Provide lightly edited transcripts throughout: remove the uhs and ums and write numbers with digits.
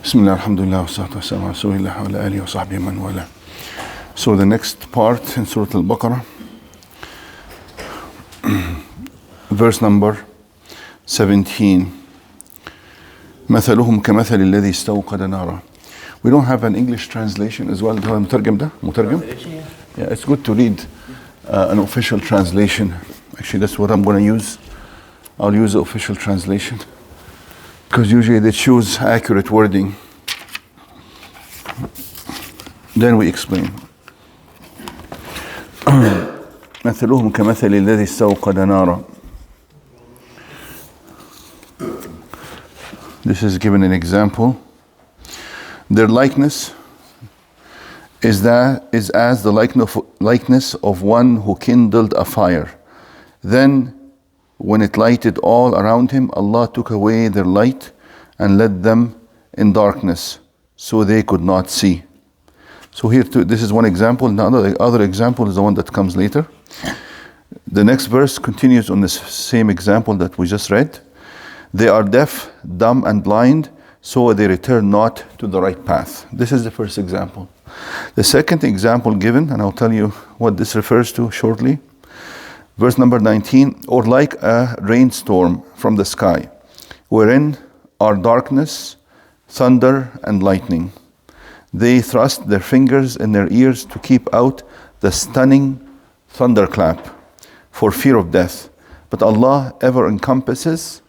Bismillah, alhamdulillah, wa salatu wa salam ala rasulillah wa ala alihi wa sahbihi man wala. So the next part in Surah Al-Baqarah, verse number 17. مثلهم كمثل الذي استوقد نارا. We don't have an English translation as well. مترجم ده؟ مترجم? Yeah, it's good to read an official translation. Actually, that's what I'm going to use. I'll use the official translation, because usually they choose accurate wording. Then we explain. مثلهم كمثل الذي استوقد نارا. This is given an example. Their likeness is as the likeness of one who kindled a fire. Then when it lighted all around him, Allah took away their light and led them in darkness, so they could not see. So here too, this is one example. The other example is the one that comes later. The next verse continues on this same example that we just read. They are deaf, dumb, and blind, so they return not to the right path. This is the first example. The second example given, and I'll tell you what this refers to shortly. Verse number 19, or like a rainstorm from the sky, wherein are darkness, thunder, and lightning. They thrust their fingers in their ears to keep out the stunning thunderclap for fear of death. But Allah ever encompasses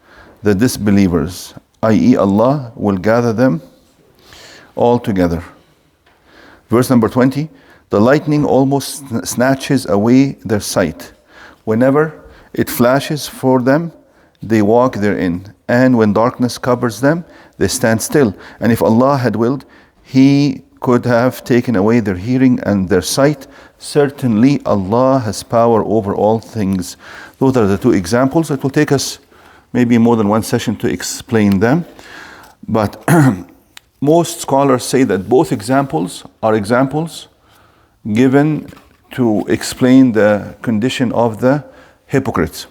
the disbelievers, i.e. Allah will gather them all together. Verse number 20, the lightning almost snatches away their sight. Whenever it flashes for them, they walk therein. And when darkness covers them, they stand still. And if Allah had willed, He could have taken away their hearing and their sight. Certainly Allah has power over all things. Those are the two examples. It will take us maybe more than one session to explain them. But most scholars say that both examples are examples given to explain the condition of the hypocrites.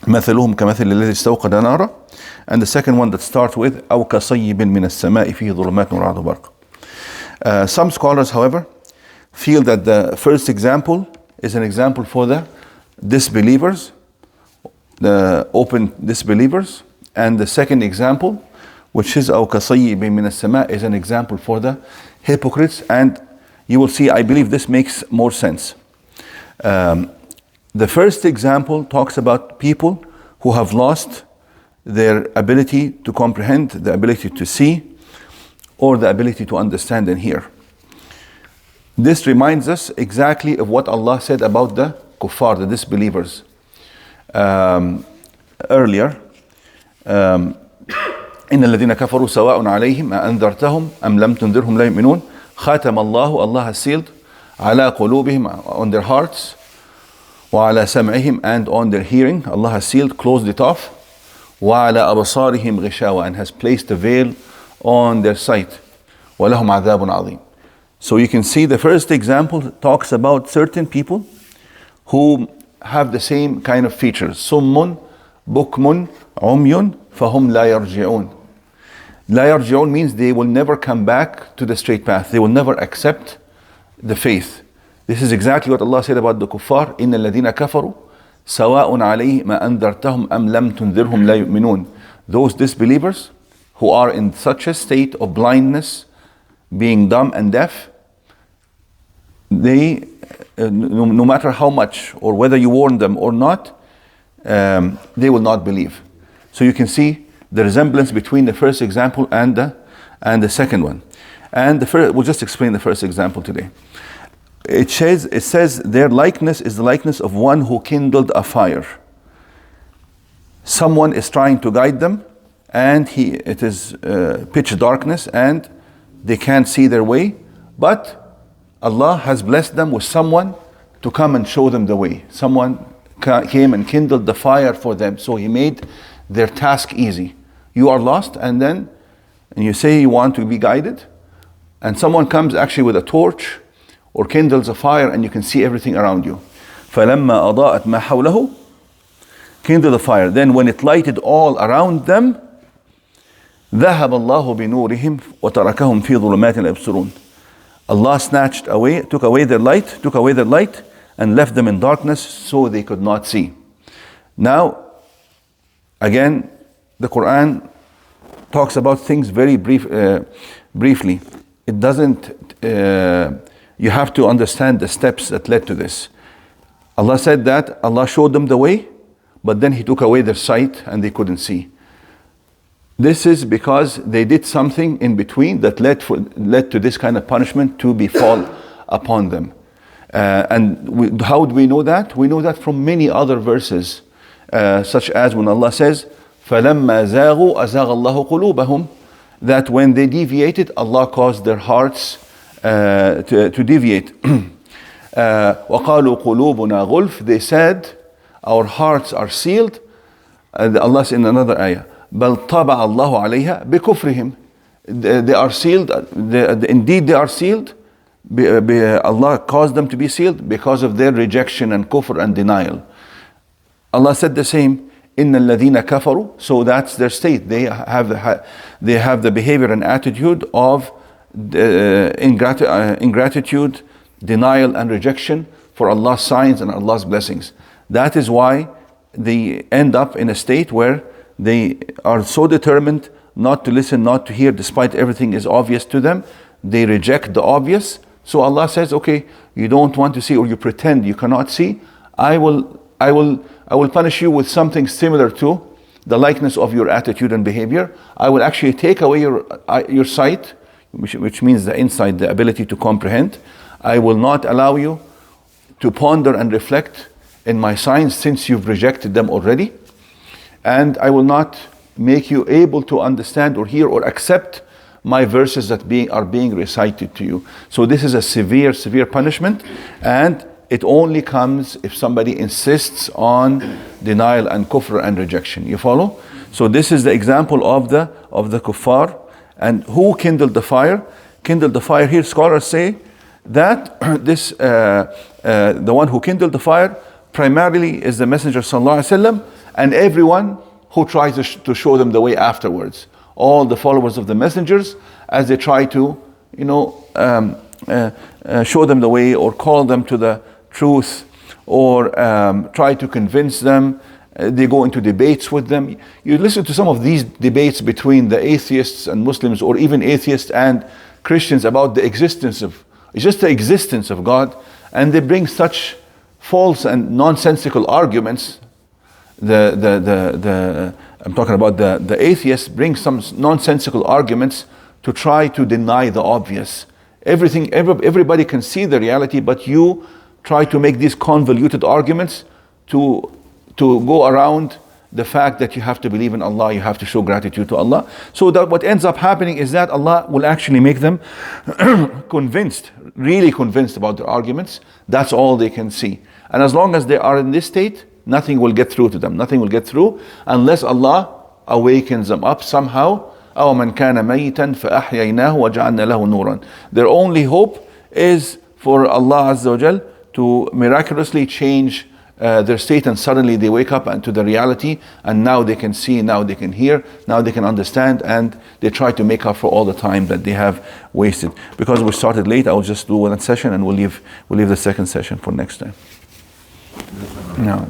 مثلهم كمثل الذي استوقد نارا. And the second one that starts with أو كصيب من السماء فيه ظلمات ورعد وبرق. Some scholars, however, feel that the first example is an example for the disbelievers, the open disbelievers, and the second example, which is أو كصيب من السماء, is an example for the hypocrites. And you will see, I believe this makes more sense. The first example talks about people who have lost their ability to comprehend, the ability to see, or the ability to understand and hear. This reminds us exactly of what Allah said about the kuffar, the disbelievers. Earlier, إن الذين كفروا سواء عليهم أنذرتهم أم لم تنذرهم لا يؤمنون ختم الله, Allah has sealed على قلوبهم, on their hearts, وعلى سمعهم, and on their hearing. Allah has sealed, closed it off. وعلى أبصارهم غشاوة, and has placed a veil on their sight. وَلَهُمْ عَذَابٌ عَظِيمٌ. So you can see the first example talks about certain people who have the same kind of features. صُمٌّ بُكْمٌ عُمْيٌ فَهُمْ لَا يَرْجِعُونَ. لَا يَرْجِعُونَ means they will never come back to the straight path. They will never accept the faith. This is exactly what Allah said about the kuffar. إِنَّ الَّذِينَ كَفَرُوا سَوَاءٌ عَلَيْهِمْ أَنذَرْتَهُمْ أَمْ لَمْ تُنذِرْهُمْ لَا يُؤْمِنُونَ. Those disbelievers who are in such a state of blindness, being dumb and deaf, they, no matter how much or whether you warn them or not, they will not believe. So you can see the resemblance between the first example and the second one. And we'll just explain the first example today. It says their likeness is the likeness of one who kindled a fire. Someone is trying to guide them, and it is pitch darkness and they can't see their way, but Allah has blessed them with someone to come and show them the way. Someone came and kindled the fire for them, so He made their task easy. You are lost, and you say you want to be guided, and someone comes actually with a torch or kindles a fire, and you can see everything around you. فَلَمَّا أَضَاءَتْ مَا حَوْلَهُ, kindle the fire. Then when it lighted all around them, ذهب الله بنورهم وتركهم في ظلمات لا يبصرون. Allah took away their light, and left them in darkness so they could not see. Now, again, the Quran talks about things very briefly. It doesn't, you have to understand the steps that led to this. Allah said that Allah showed them the way, but then He took away their sight and they couldn't see. This is because they did something in between that led to this kind of punishment to befall upon them. How do we know that? We know that from many other verses, such as when Allah says, فَلَمَّا زَاغُوا أَزَاغَ اللَّهُ قُلُوبَهُم, that when they deviated, Allah caused their hearts to deviate. وَقَالُوا قُلُوبُنَا غُلْفٌ, they said, our hearts are sealed. Allah said in another ayah, بَلْ طَبَعَ اللَّهُ عَلَيْهَا بِكُفْرِهِمْ, they are sealed, indeed they are sealed. Allah caused them to be sealed because of their rejection and kufr and denial. Allah said the same, إِنَّ الَّذِينَ كَفَرُوا, so that's their state. They have the behavior and attitude of ingratitude, denial and rejection for Allah's signs and Allah's blessings. That is why they end up in a state where they are so determined not to listen, not to hear, despite everything is obvious to them. They reject the obvious. So Allah says, okay, you don't want to see, or you pretend you cannot see. I will punish you with something similar to the likeness of your attitude and behavior. I will actually take away your sight, which means the insight, the ability to comprehend. I will not allow you to ponder and reflect in my signs, since you've rejected them already. And I will not make you able to understand or hear or accept my verses that are being recited to you. So this is a severe punishment, and it only comes if somebody insists on denial and kufr and rejection. You follow? So this is the example of the kuffar. And who kindled the fire? Kindled the fire here, scholars say that the one who kindled the fire primarily is the Messenger sallallahu alaihi wasallam, and everyone who tries to show them the way afterwards. All the followers of the messengers, as they try to, show them the way, or call them to the truth, or try to convince them. They go into debates with them. You listen to some of these debates between the atheists and Muslims, or even atheists and Christians, about the existence of God, and they bring such false and nonsensical arguments. I'm talking about the atheists bring some nonsensical arguments to try to deny the obvious. Everybody can see the reality, but you try to make these convoluted arguments to go around the fact that you have to believe in Allah, you have to show gratitude to Allah. So that what ends up happening is that Allah will actually make them really convinced about their arguments. That's all they can see. And as long as they are in this state, nothing will get through to them. Nothing will get through unless Allah awakens them up somehow. أَوَمَنْ كَانَ مَيِّتًا فَأَحْيَيْنَاهُ وَجَعَلْنَا لَهُ نُورًا. Their only hope is for Allah Azza wa Jal to miraculously change their state, and suddenly they wake up into the reality, and now they can see, now they can hear, now they can understand, and they try to make up for all the time that they have wasted. Because we started late, I'll just do one session, and we'll leave the second session for next time. No.